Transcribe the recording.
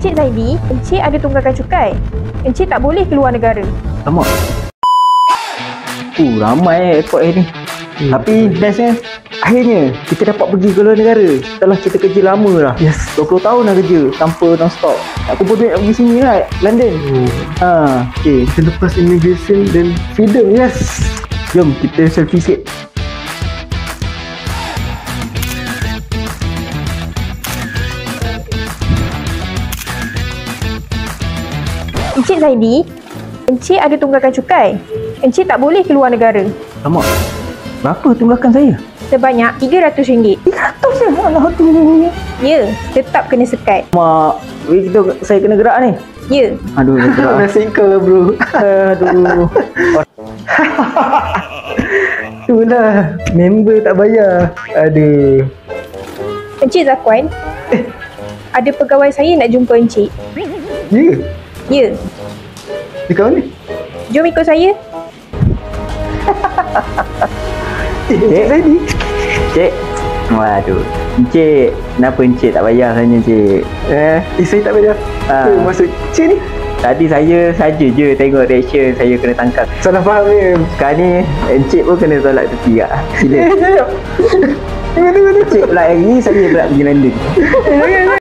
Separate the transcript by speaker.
Speaker 1: Encik Zaidi, Encik ada tunggakan cukai. Encik tak boleh keluar negara.
Speaker 2: Alamak. Ramai airport ni. Tapi bestnya, akhirnya kita dapat pergi ke luar negara. Setelah kita kerja lama lah.
Speaker 3: Yes.
Speaker 2: 20 tahun dah kerja tanpa non-stop. Nak kumpul duit nak pergi sini lah, London. Okay.
Speaker 3: Kita lepas immigration dan freedom. Yes.
Speaker 2: Jom kita selfie sikit.
Speaker 1: Encik Zaidi, Encik ada tunggakan cukai. Encik tak boleh keluar negara.
Speaker 2: Alamak. Berapa tunggakan saya?
Speaker 1: Sebanyak RM300.
Speaker 2: 300 je. Alah tu.
Speaker 1: Ya, tetap kena sekat.
Speaker 2: Mak, saya kena gerak ni.
Speaker 1: Ya.
Speaker 2: Aduh, gerak.
Speaker 3: Nasib kau lah bro.
Speaker 2: Aduh.
Speaker 3: Itulah, member tak bayar. Aduh.
Speaker 1: Encik Zakwan, ada pegawai saya nak jumpa Encik.
Speaker 3: Ya?
Speaker 1: Ya.
Speaker 3: Dekat mana?
Speaker 1: Jom ikut saya.
Speaker 3: Encik Zaidi.
Speaker 2: Cik. Waduh. Encik, kenapa Encik tak bayar sebenarnya Encik?
Speaker 3: Saya tak bayar. Apa maksud Cik ni?
Speaker 2: Tadi saya saja je tengok reaction saya kena tangkap.
Speaker 3: Salah faham ni.
Speaker 2: Sekarang ni Encik pun kena tolak tepi kat. Sila.
Speaker 3: Jap. Mana?
Speaker 2: Encik pula hari ni, saya pula pergi London.